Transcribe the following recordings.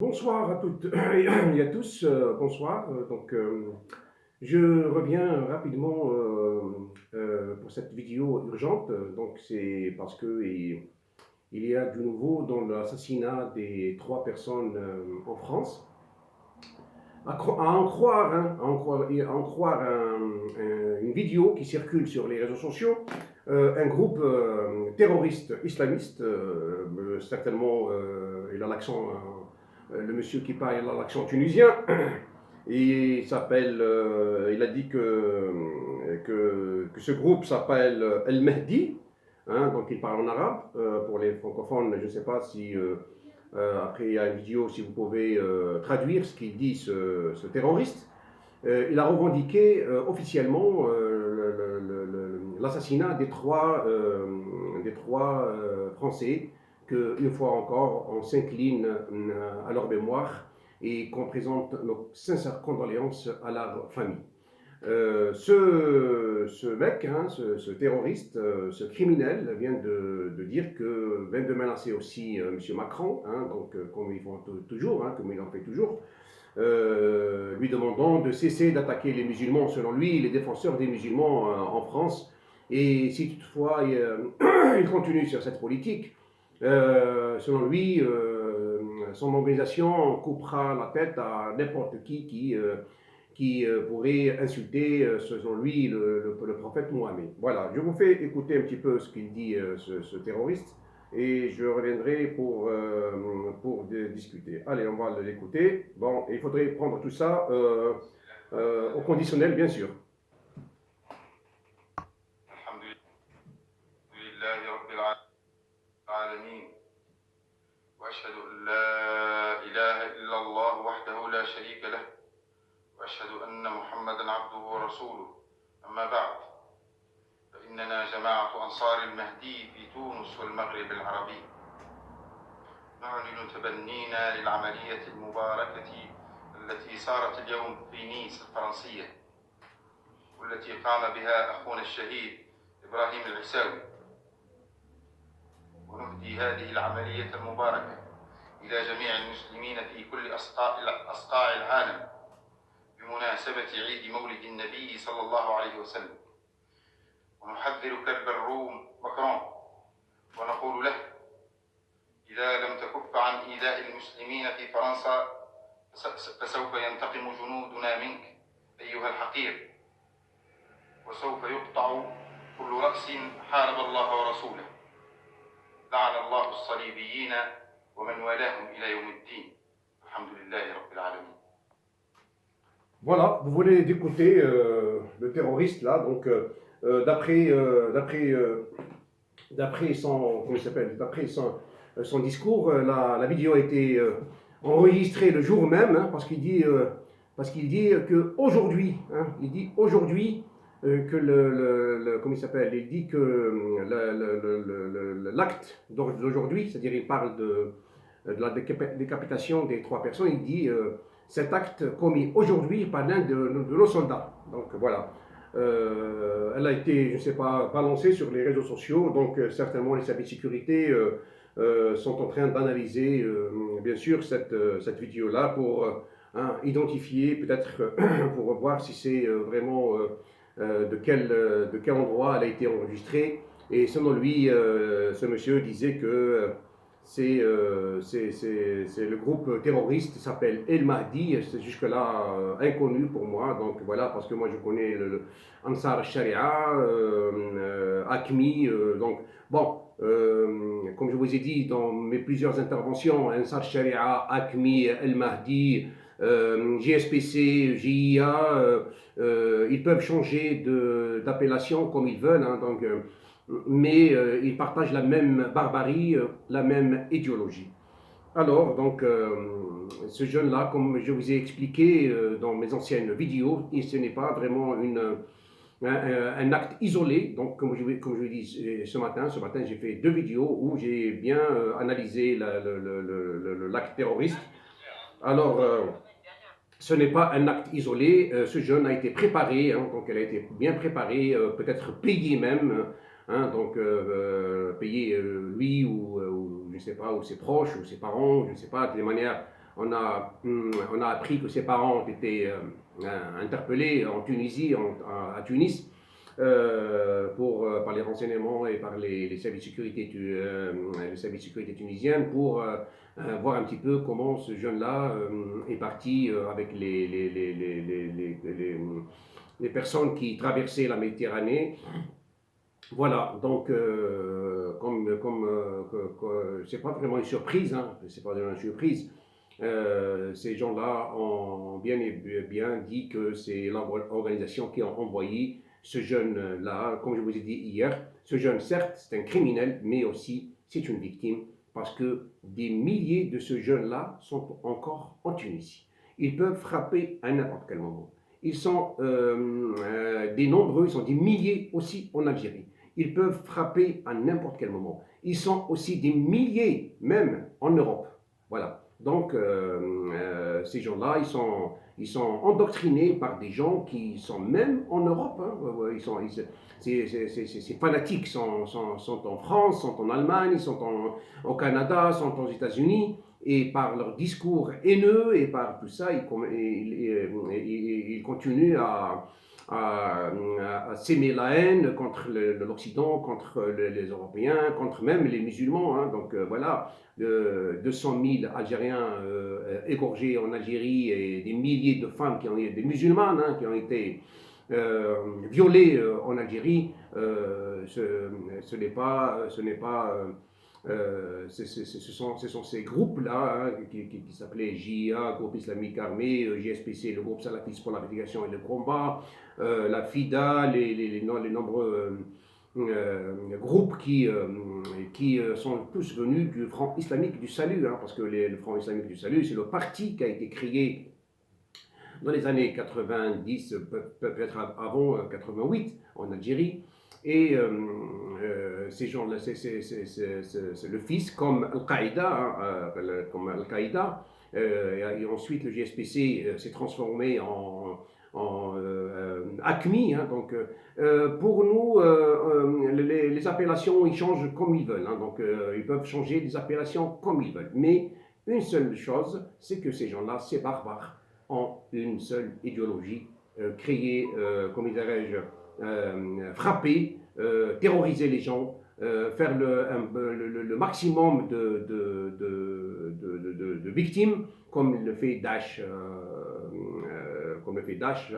Bonsoir à toutes et à tous, bonsoir. Je reviens rapidement pour cette vidéo urgente. Donc, c'est parce que il y a du nouveau dans l'assassinat des trois personnes en France. À en croire, hein, une vidéo qui circule sur les réseaux sociaux, un groupe terroriste islamiste, certainement il a l'accent, le monsieur qui parle il a l'accent tunisien, et il s'appelle, il a dit que ce groupe s'appelle El Mehdi, hein, donc il parle en arabe, pour les francophones, je ne sais pas si après, il y a une vidéo, si vous pouvez traduire ce qu'il dit, ce terroriste. Il a revendiqué officiellement l'assassinat des trois Français, qu'une fois encore, on s'incline à leur mémoire et qu'on présente nos sincères condoléances à leur famille. Ce mec, hein, ce terroriste, ce criminel vient de dire que vient de menacer aussi M. Macron, hein, donc comme ils font toujours, hein, comme ils l'ont fait toujours, lui demandant de cesser d'attaquer les musulmans, selon lui, les défenseurs des musulmans en France. Et si toutefois il continue sur cette politique, selon lui, son organisation coupera la tête à n'importe qui pourrait insulter, selon lui, le prophète Mohammed. Voilà, je vous fais écouter un petit peu ce qu'il dit, ce terroriste, et je reviendrai pour discuter. Allez, on va l'écouter. Bon, il faudrait prendre tout ça au conditionnel, bien sûr. وأشهد أن لا إله إلا الله وحده لا شريك له وأشهد أن محمدا عبده ورسوله. أما بعد، فإننا جماعة أنصار المهدي في تونس والمغرب العربي نعلن تبنينا للعملية المباركة التي صارت اليوم في نيس الفرنسية، والتي قام بها أخونا الشهيد إبراهيم العساوي. ونهدي هذه العملية المباركة إلى جميع المسلمين في كل أصقاع العالم بمناسبة عيد مولد النبي صلى الله عليه وسلم. ونحذر كلب الروم مكرون ونقول له: إذا لم تكف عن إيذاء المسلمين في فرنسا فسوف ينتقم جنودنا منك أيها الحقير، وسوف يقطع كل رأس حارب الله ورسوله. لعن الله الصليبيين ومن والاهم إلى يوم الدين. الحمد لله رب العالمين. Voilà, vous venez d'écouter le terroriste là, donc d'après son, comment il s'appelle, d'après son discours, la vidéo a été enregistrée le jour même, hein, parce qu'il dit que aujourd'hui, hein, il dit aujourd'hui que comment il s'appelle, il dit que l'acte d'aujourd'hui, c'est-à-dire il parle de la décapitation des trois personnes, il dit cet acte commis aujourd'hui par l'un de nos soldats. Donc voilà. Elle a été, je ne sais pas, balancée sur les réseaux sociaux, donc certainement les services de sécurité sont en train d'analyser, bien sûr, cette vidéo-là pour identifier, peut-être pour voir si c'est vraiment de quel endroit elle a été enregistrée. Et selon lui, ce monsieur disait que c'est le groupe terroriste qui s'appelle El Mahdi, c'est jusque-là inconnu pour moi, donc voilà, parce que moi je connais le Ansar al-Sharia, Acmi, donc bon, comme je vous ai dit dans mes plusieurs interventions, Ansar al-Sharia, Acmi, El Mahdi, GSPC, JIA, ils peuvent changer d'appellation comme ils veulent, hein, donc mais ils partagent la même barbarie, la même idéologie. Alors, donc, ce jeune-là, comme je vous ai expliqué dans mes anciennes vidéos, ce n'est pas vraiment un acte isolé. Donc, comme je vous ai dit ce matin j'ai fait deux vidéos où j'ai bien analysé l'acte terroriste. Alors, ce n'est pas un acte isolé. Ce jeune a été préparé, hein, donc elle a été bien préparée, peut-être payé même. Hein, donc, payer lui ou je ne sais pas, ou ses proches, ou ses parents, je ne sais pas, de manière on a appris que ses parents ont été interpellés en Tunisie, à Tunis, par les renseignements et par les services de sécurité, les services de sécurité tunisiens pour voir un petit peu comment ce jeune-là est parti avec les personnes qui traversaient la Méditerranée. Voilà, donc c'est pas vraiment une surprise, hein, c'est pas vraiment une surprise. Ces gens-là ont bien et bien dit que c'est l'organisation qui a envoyé ce jeune-là, comme je vous ai dit hier. Ce jeune, certes, c'est un criminel, mais aussi c'est une victime parce que des milliers de ce jeune-là sont encore en Tunisie. Ils peuvent frapper à n'importe quel moment. Ils sont des nombreux, ils sont des milliers aussi en Algérie. Ils peuvent frapper à n'importe quel moment. Ils sont aussi des milliers, même en Europe. Voilà. Donc, ces gens-là, ils sont endoctrinés par des gens qui sont même en Europe. Hein. Ces fanatiques sont en France, sont en Allemagne, ils sont au Canada, sont aux États-Unis. Et par leur discours haineux et par tout ça, ils continuent à s'aimer la haine contre l'Occident, contre les Européens, contre même les musulmans. Hein. Donc voilà, 200 000 Algériens égorgés en Algérie et des milliers de femmes, des musulmanes, hein, qui ont été violées en Algérie. Ce n'est pas ce sont ces groupes-là hein, qui s'appelaient JIA, Groupe Islamique Armé, GSPC, le groupe salafiste pour la rééducation et le combat, la FIDA, les nombreux groupes qui sont tous venus du Front Islamique du Salut, hein, parce que le Front Islamique du Salut, c'est le parti qui a été créé dans les années 90, peut-être avant 88, en Algérie. Et ces gens-là, c'est le fils, comme Al-Qaïda, hein, comme Al-Qaïda. Et ensuite, le GSPC s'est transformé en ACMI. Hein, donc, pour nous, les appellations, ils changent comme ils veulent. Hein, donc, ils peuvent changer les appellations comme ils veulent. Mais une seule chose, c'est que ces gens-là, ces barbares, ont une seule idéologie, créée, comme dirais-je, frapper, terroriser les gens, faire le maximum de victimes, comme le fait Daesh,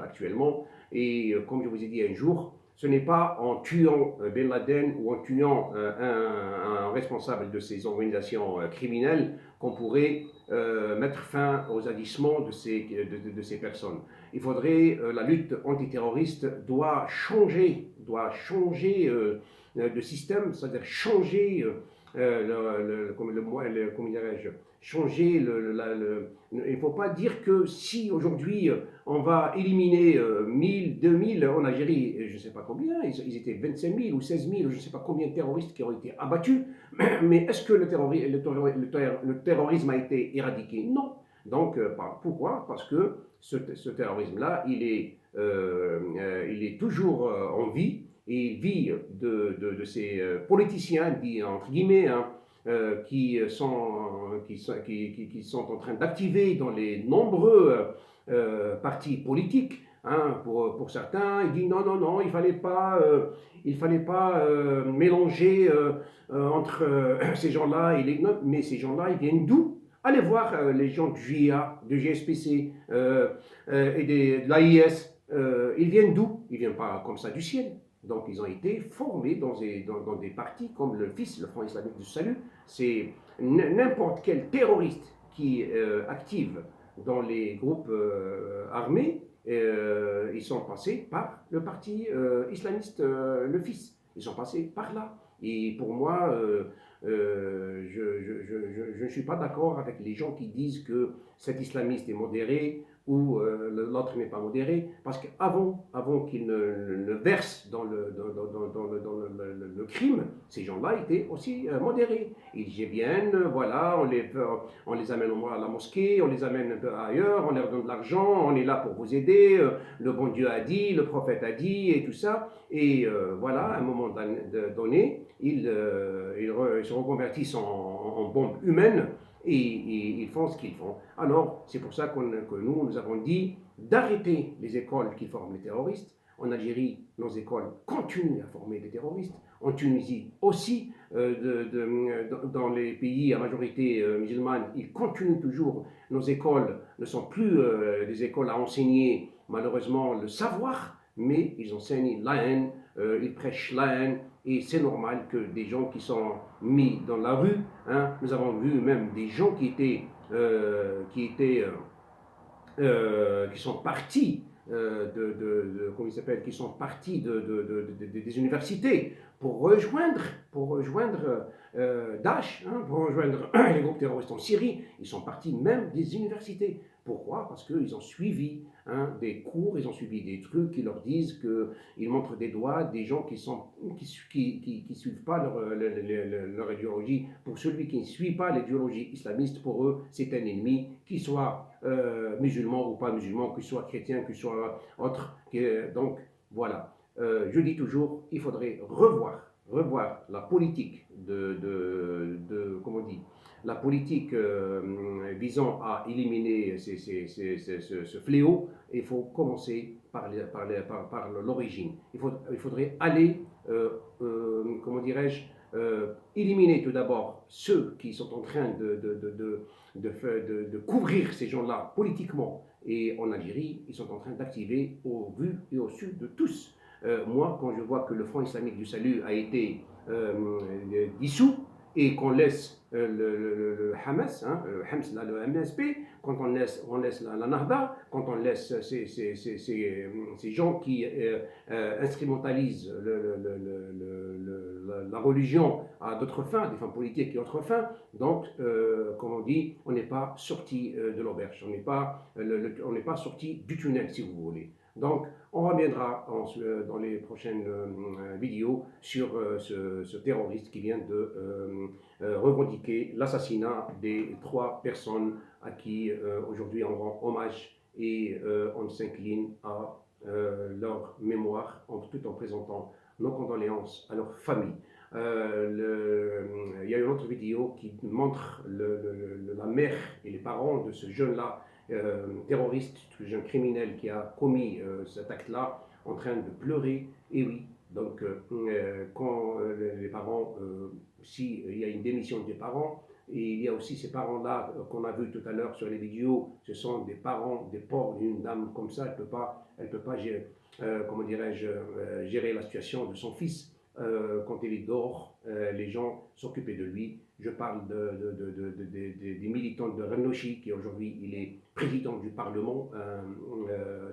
actuellement. Et comme je vous ai dit un jour, ce n'est pas en tuant Ben Laden ou en tuant un responsable de ces organisations criminelles qu'on pourrait mettre fin aux agissements de ces personnes. Il faudrait, la lutte antiterroriste doit changer de système, c'est-à-dire changer, comment dirais-je, changer il ne faut pas dire que si aujourd'hui on va éliminer 1000, 2000 en Algérie, je ne sais pas combien, ils étaient 25 000 ou 16 000, je ne sais pas combien de terroristes qui ont été abattus, mais est-ce que le terrorisme a été éradiqué? Non. Donc, pourquoi? Parce que ce terrorisme-là, il est toujours en vie, et il vit de ces politiciens, dit entre guillemets, hein, qui sont en train d'activer dans les nombreux partis politiques. Hein, pour certains, ils disent non, il fallait pas mélanger entre ces gens-là et les autres, mais ces gens-là, ils viennent d'où? Allez voir les gens du JIA, du GSPC et de l'AIS, ils viennent d'où? Ils ne viennent pas comme ça du ciel. Donc ils ont été formés dans des partis comme le FIS, le Front Islamique du Salut. C'est n'importe quel terroriste qui active dans les groupes armés, ils sont passés par le parti islamiste, le FIS. Ils sont passés par là. Et pour moi, je ne suis pas d'accord avec les gens qui disent que cet islamiste est modéré ou l'autre n'est pas modéré, parce qu'avant qu'il ne verse dans le crime, ces gens-là étaient aussi modérés. Ils viennent, voilà, on les amène à la mosquée, on les amène un peu ailleurs, on leur donne de l'argent, on est là pour vous aider, le bon Dieu a dit, le prophète a dit, et tout ça. Et voilà, à un moment donné, ils se reconvertissent en bombes humaines, ils font ce qu'ils font. Alors, c'est pour ça que nous avons dit d'arrêter les écoles qui forment les terroristes. En Algérie, nos écoles continuent à former des terroristes. En Tunisie aussi, dans les pays à majorité musulmane, ils continuent toujours. Nos écoles ne sont plus des écoles à enseigner malheureusement le savoir, mais ils enseignent la haine, ils prêchent la haine, et c'est normal que des gens qui sont mis dans la rue, hein, nous avons vu même des gens qui sont partis comment il s'appelle, qui sont partis des universités pour rejoindre Daesh, hein, pour rejoindre les groupes terroristes en Syrie. Ils sont partis même des universités. Pourquoi? Parce qu'ils ont suivi des cours, ils ont suivi des trucs qui leur disent qu'ils montrent des doigts des gens qui suivent pas leur idéologie. Pour celui qui ne suit pas l'idéologie islamiste, pour eux, c'est un ennemi, qu'il soit musulman ou pas musulman, qu'il soit chrétien, qu'il soit autre. Donc, voilà. Je dis toujours, il faudrait revoir la politique comment on dit, la politique visant à éliminer ce fléau. Il faut commencer par l'origine. Il faudrait aller, comment dirais-je, éliminer tout d'abord ceux qui sont en train de couvrir ces gens-là politiquement. Et en Algérie, ils sont en train d'activer au vu et au su de tous. Moi, quand je vois que le Front islamique du salut a été dissous et qu'on laisse le Hamas, hein, le MSP, quand on laisse la Nahda, quand on laisse ces gens qui instrumentalisent la religion à d'autres fins, des fins politiques et autres fins, donc, comme on dit, on n'est pas sorti de l'auberge, on n'est pas sorti du tunnel, si vous voulez. Donc, on reviendra dans les prochaines vidéos sur ce terroriste qui vient de revendiquer l'assassinat des 3 personnes à qui aujourd'hui on rend hommage et on s'incline à leur mémoire, tout en présentant nos condoléances à leur famille. Il y a une autre vidéo qui montre la mère et les parents de ce jeune-là, terroriste, ce jeune criminel qui a commis cet acte-là, en train de pleurer. Et oui, donc quand les parents, s'il y a une démission des parents, et il y a aussi ces parents-là qu'on a vus tout à l'heure sur les vidéos, ce sont des parents, des pauvres, une dame comme ça, elle peut pas gérer, comment dirais-je, gérer la situation de son fils. Quand il est dehors, les gens s'occupaient de lui. Je parle des militants de Rennochi, qui aujourd'hui il est président du Parlement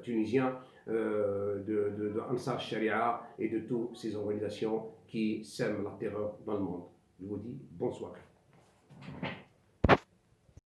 tunisien, de Ansar Sharia et de toutes ces organisations qui sèment la terreur dans le monde. Je vous dis bonsoir.